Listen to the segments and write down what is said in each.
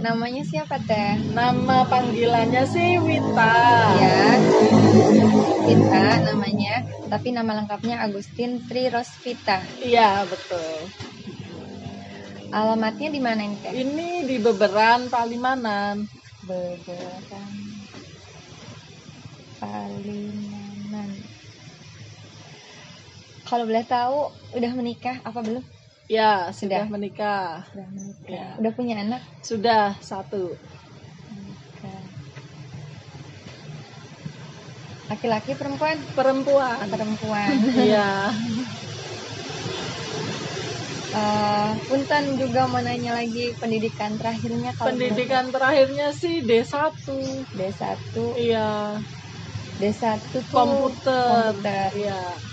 Namanya siapa Teh? Nama panggilannya sih Wita. Ya, Vita namanya. Tapi nama lengkapnya Agustin Tri Rosvita. Iya, betul. Alamatnya di mana ini Teh? Ini di Beberan, Palimanan. Beberan Palimanan. Kalau boleh tahu, udah menikah apa belum? Ya, Sudah. sudah menikah. Sudah menikah. Ya. Udah punya anak? Sudah 1. Menikah. Laki-laki perempuan? Perempuan. Perempuan. Iya. Punten juga mau nanya lagi pendidikan terakhirnya kalau Pendidikan terakhirnya sih D1. D1. Iya. D1 tuh Komputer. Iya.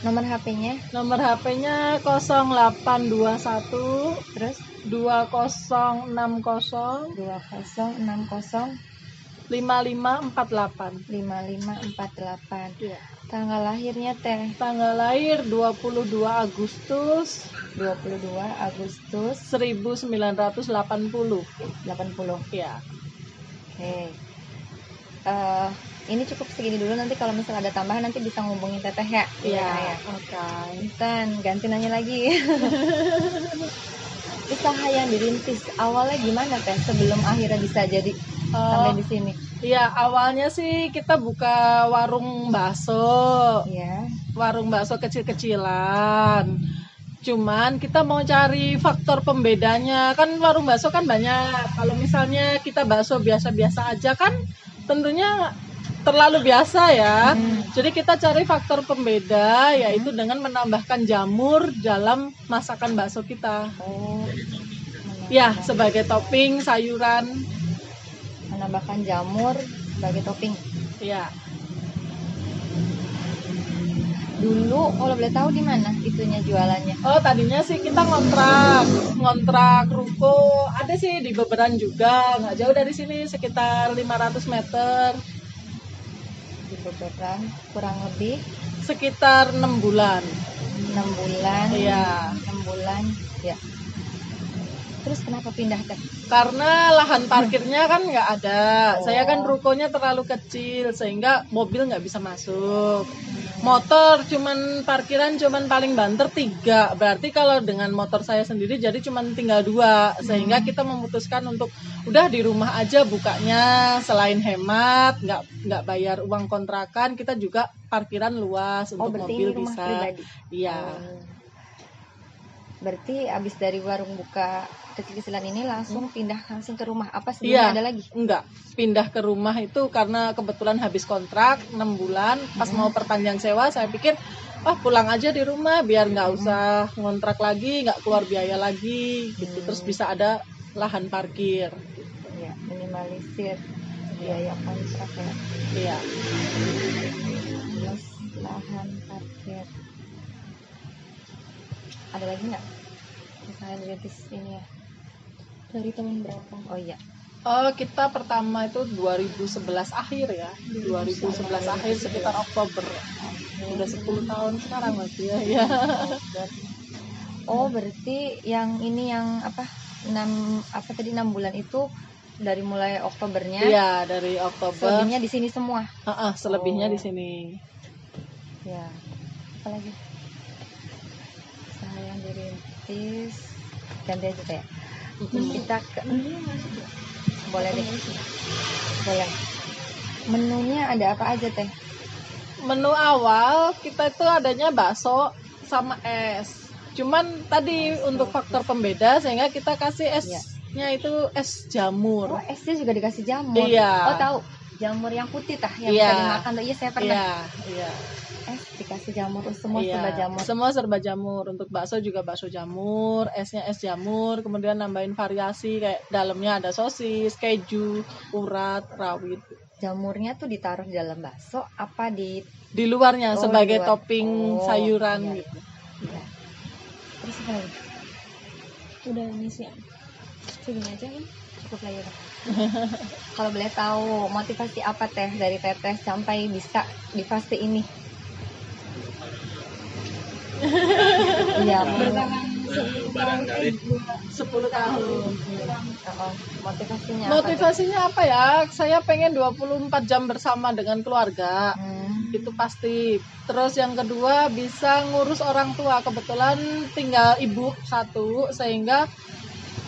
Nomor HP-nya? Nomor HP-nya 0821 Terus 2060 2060 5548. 5548. Iya. Tanggal lahirnya Teh? Tanggal lahir 22 Agustus 1980. 80. Iya. Oke. Ini cukup segini dulu, nanti kalau misalnya ada tambahan nanti bisa ngubungin Teteh ya. Iya. Ya. Oke. Intan, ganti nanya lagi. Usaha yang dirintis awalnya gimana Teh sebelum akhirnya bisa jadi sampai di sini? Iya, awalnya sih kita buka warung bakso. Iya. Warung bakso kecil-kecilan. Cuman kita mau cari faktor pembedanya. Kan warung bakso kan banyak. Kalau misalnya kita bakso biasa-biasa aja kan tentunya terlalu biasa ya. Jadi kita cari faktor pembeda yaitu dengan menambahkan jamur dalam masakan bakso kita. Oh. Ya, sebagai topping sayuran. Menambahkan jamur sebagai topping. Ya. Dulu kalau boleh tahu di mana itunya jualannya? Oh, tadinya sih kita ngontrak ruko. Ada sih di Beberan juga, nggak jauh dari sini, sekitar 500 meter. Di Beberan kurang lebih Sekitar 6 bulan. 6 bulan. Iya. 6 bulan. Ya. Terus kenapa pindah Teh? Karena lahan parkirnya kan nggak ada. Saya kan rukonya terlalu kecil sehingga mobil nggak bisa masuk. Motor parkiran paling banter 3. Berarti kalau dengan motor saya sendiri jadi cuman tinggal 2. Sehingga kita memutuskan untuk udah di rumah aja bukanya, selain hemat, nggak bayar uang kontrakan, kita juga parkiran luas untuk mobil ini rumah bisa. Pribadi. Iya. Berarti abis dari warung buka kecil-kecilan ini langsung pindah langsung ke rumah. Apa sebelumnya ada lagi? Enggak, pindah ke rumah itu karena kebetulan habis kontrak 6 bulan. Pas mau perpanjang sewa saya pikir pulang aja di rumah biar nggak usah ngontrak lagi, nggak keluar biaya lagi gitu. Terus bisa ada lahan parkir gitu. Ya, minimalisir biaya kontrak ya. Iya. Plus lahan parkir. Ada lagi nggak? Misalnya dirintis ini ya. Dari tahun berapa? Oh iya. Kita pertama itu 2011 akhir ya. 2011 akhir sekitar Oktober. Udah 10 tahun sekarang masih ya. Oh, berarti yang ini yang 6 bulan itu dari mulai Oktobernya? Iya, dari Oktober. Selebihnya di sini semua. Selebihnya di sini. Ya. Apa lagi? Usaha yang dirintis. Ganti aja kayak. Kita ke boleh deh. Boleh. Menunya ada apa aja Teh? Menu awal kita itu adanya bakso sama es. Cuman tadi untuk faktor pembeda sehingga kita kasih esnya itu es jamur. Oh, esnya juga dikasih jamur. Iya. Oh, tahu. Jamur yang putih yang bisa dimakan tuh. Iya, saya pernah. Iya. Es dikasih jamur, semua serba jamur. Semua serba jamur. Untuk bakso juga bakso jamur, esnya es jamur, kemudian nambahin variasi kayak dalamnya ada sosis, keju, urat, rawit. Jamurnya tuh ditaruh di dalam bakso apa di luarnya sebagai topping sayuran gitu. Iya. Terus apa lagi? Udah ini sih. Segini aja kan? Cukup lah ya. Kalau boleh tahu motivasi apa Teh dari Teteh sampai bisa di fase ini? Iya, bertahan barangkali 10 tahun. Motivasinya Motivasinya apa ya? Saya pengen 24 jam bersama dengan keluarga. Itu pasti. Terus yang kedua bisa ngurus orang tua. Kebetulan tinggal ibu satu, sehingga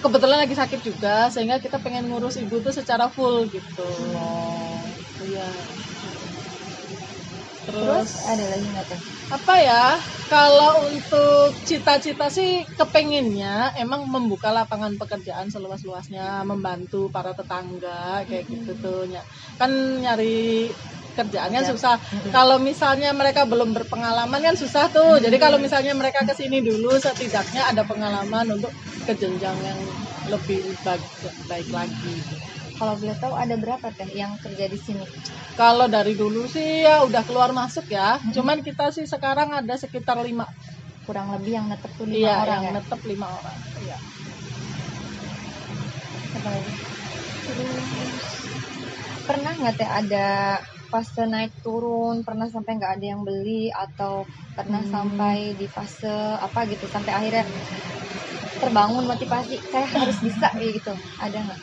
kebetulan lagi sakit juga, sehingga kita pengen ngurus ibu tuh secara full gitu. Iya. Terus ada lagi nggak teh? Apa ya, kalau untuk cita-cita sih kepenginnya emang membuka lapangan pekerjaan seluas-luasnya, membantu para tetangga kayak gitu tuh. Kan nyari kerjaannya susah. Kalau misalnya mereka belum berpengalaman kan susah tuh. Jadi kalau misalnya mereka kesini dulu, setidaknya ada pengalaman untuk ke jenjang yang lebih baik lagi. Kalau boleh tahu ada berapa teh yang kerja di sini? Kalau dari dulu sih ya udah keluar masuk ya. Cuman kita sih sekarang ada sekitar 5. Kurang lebih yang netep tuh 5 Iya, orang yang ya? netep 5 orang. Iya. Apa lagi? Terus pernah nggak teh ada fase naik turun, pernah sampai nggak ada yang beli, atau pernah sampai di fase apa gitu sampai akhirnya terbangun motivasi saya harus bisa kayak gitu, ada nggak?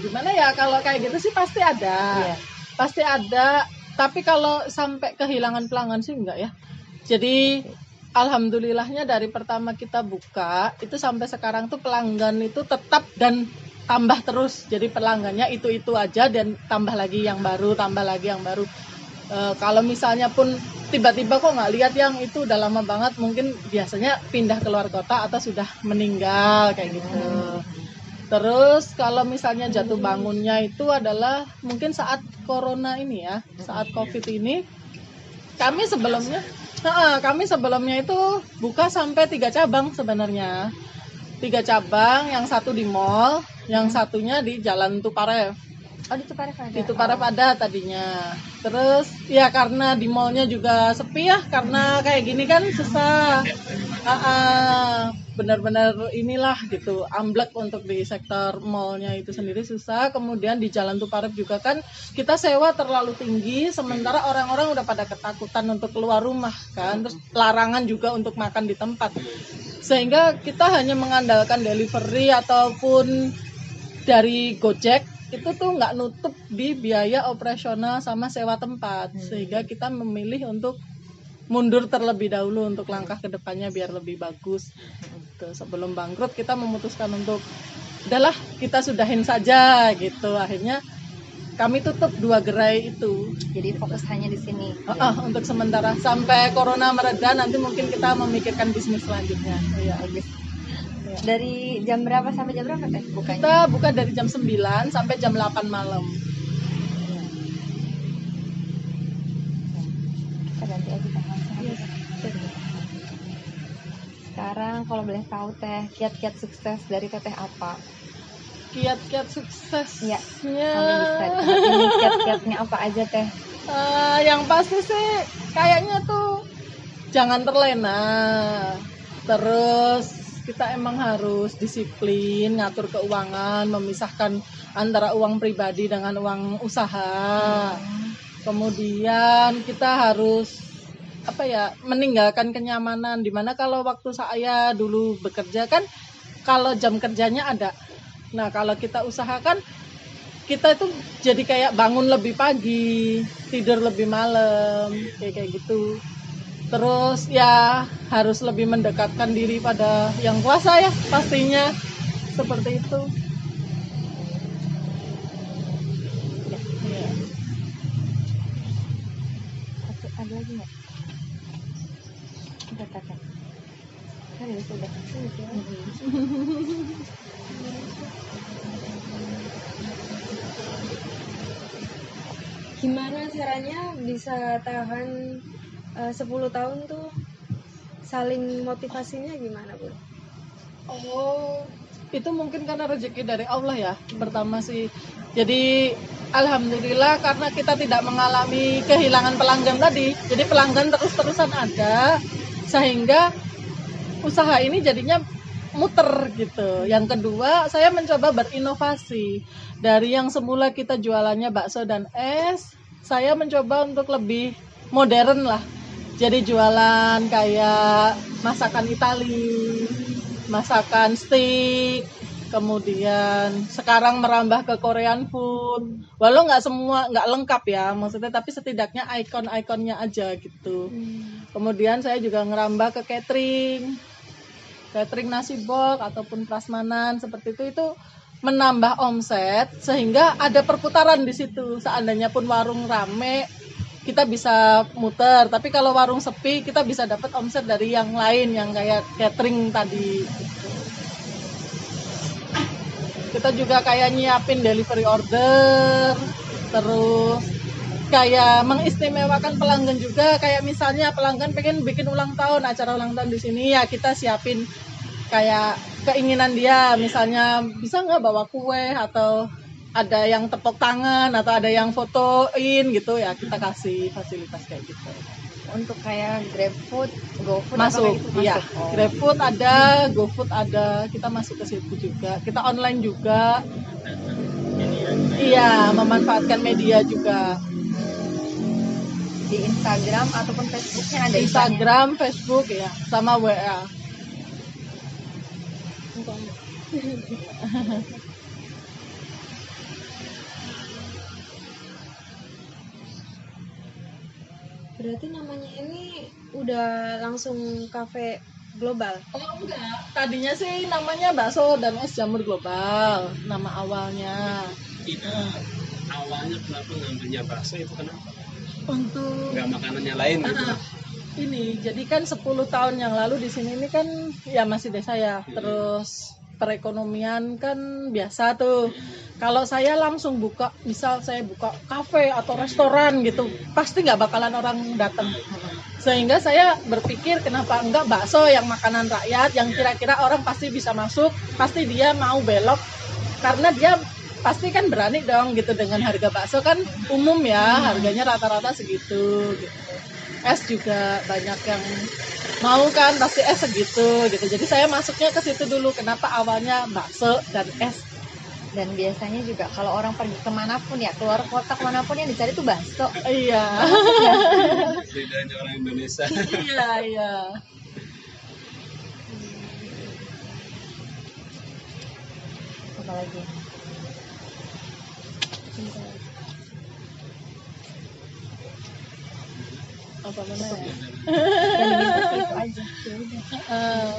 Gimana ya, kalau kayak gitu sih pasti ada. Iya. Pasti ada, tapi kalau sampai kehilangan pelanggan sih enggak ya. Jadi alhamdulillahnya dari pertama kita buka itu sampai sekarang tuh pelanggan itu tetap dan tambah terus. Jadi pelanggannya itu aja dan tambah lagi yang baru, tambah lagi yang baru. Kalau misalnya pun tiba-tiba kok nggak lihat yang itu udah lama banget, mungkin biasanya pindah keluar kota atau sudah meninggal kayak gitu. Terus kalau misalnya jatuh bangunnya itu adalah mungkin saat corona ini ya, saat COVID ini, kami sebelumnya itu buka sampai 3 cabang sebenarnya. 3 cabang, yang satu di mall, yang satunya di Jalan Tuparev. Oh, di Tuparev ada? Di Tuparev ada tadinya. Terus ya karena di mallnya juga sepi ya, karena kayak gini kan susah. Benar-benar inilah gitu, amblek untuk di sektor mallnya itu sendiri susah. Kemudian di Jalan Tuparev juga kan kita sewa terlalu tinggi, sementara orang-orang udah pada ketakutan untuk keluar rumah kan. Terus larangan juga untuk makan di tempat. Sehingga kita hanya mengandalkan delivery ataupun dari Gojek, itu tuh nggak nutup di biaya operasional sama sewa tempat, sehingga kita memilih untuk mundur terlebih dahulu untuk langkah kedepannya biar lebih bagus. Gitu. Sebelum bangkrut kita memutuskan untuk udahlah kita sudahin saja gitu. Akhirnya kami tutup 2 gerai itu. Jadi fokus hanya di sini. Untuk sementara sampai corona mereda, nanti mungkin kita memikirkan bisnis selanjutnya. Iya, Bagus. Dari jam berapa sampai jam berapa teh bukanya? Kita buka dari jam 9 sampai jam 8 malam. Kita ganti aja tangan. Sekarang kalau boleh tahu teh, kiat-kiat sukses dari teteh apa? Kiat-kiat suksesnya. Kami bisa ini kiat-kiatnya apa aja teh? Yang pasti sih kayaknya tuh jangan terlena. Terus kita emang harus disiplin, ngatur keuangan, memisahkan antara uang pribadi dengan uang usaha. Kemudian kita harus meninggalkan kenyamanan, dimana kalau waktu saya dulu bekerja kan kalau jam kerjanya ada. Nah kalau kita usahakan, kita itu jadi kayak bangun lebih pagi, tidur lebih malam, kayak gitu. Terus ya harus lebih mendekatkan diri pada yang kuasa ya, pastinya seperti itu. Ya. Ada lagi nggak? Udah. Kan ya sudah. Gimana caranya bisa tahan 10 tahun tuh, saling motivasinya gimana Bu? Itu mungkin karena rezeki dari Allah ya, pertama sih. Jadi alhamdulillah karena kita tidak mengalami kehilangan pelanggan tadi, jadi pelanggan terus-terusan ada, sehingga usaha ini jadinya muter gitu. Yang kedua, saya mencoba berinovasi. Dari yang semula kita jualannya bakso dan es, saya mencoba untuk lebih modern lah. Jadi jualan kayak masakan Itali, masakan steak, kemudian sekarang merambah ke Korean food. Walau nggak lengkap ya, maksudnya tapi setidaknya ikon-ikonnya aja gitu. Kemudian saya juga ngerambah ke catering nasi box ataupun prasmanan seperti itu menambah omset sehingga ada perputaran di situ. Seandainya pun warung rame, kita bisa muter, tapi kalau warung sepi kita bisa dapat omset dari yang lain yang kayak catering tadi gitu. Kita juga kayak nyiapin delivery order, terus kayak mengistimewakan pelanggan juga, kayak misalnya pelanggan pengen bikin ulang tahun, acara ulang tahun di sini ya kita siapin kayak keinginan dia, misalnya bisa nggak bawa kue atau ada yang tepuk tangan atau ada yang fotoin gitu ya, kita kasih fasilitas kayak gitu. Untuk kayak GrabFood, GoFood Masuk, gitu iya. masuk. Oh. GrabFood ada, GoFood ada, kita masuk ke situ juga. Kita online juga. Iya, memanfaatkan media juga. Di Instagram ataupun Facebooknya ada Instagram, Facebook ya, sama WA. Berarti namanya ini udah langsung kafe global. Oh enggak, tadinya sih namanya bakso dan es jamur global, nama awalnya. Itu awalnya kenapa namanya bakso itu kenapa? Untuk Nggak makanannya lain gitu. ini, jadi kan 10 tahun yang lalu di sini ini kan ya masih desa ya, terus perekonomian kan biasa tuh. Kalau saya langsung buka, misal saya buka kafe atau restoran gitu, pasti nggak bakalan orang datang. Sehingga saya berpikir kenapa enggak bakso yang makanan rakyat, yang kira-kira orang pasti bisa masuk, pasti dia mau belok, karena dia pasti kan berani dong gitu dengan harga bakso kan umum ya, harganya rata-rata segitu gitu. Es juga banyak yang mau kan, pasti es segitu gitu. Jadi saya masuknya ke situ dulu, kenapa awalnya bakso dan es. Dan biasanya juga kalau orang pergi kemanapun ya, keluar kota kemanapun yang dicari tuh bakso. Iya. Bedanya orang Indonesia. Iya, iya. Apa lagi? Apa mana ya? Yang diminta sih itu aja. Ya udah.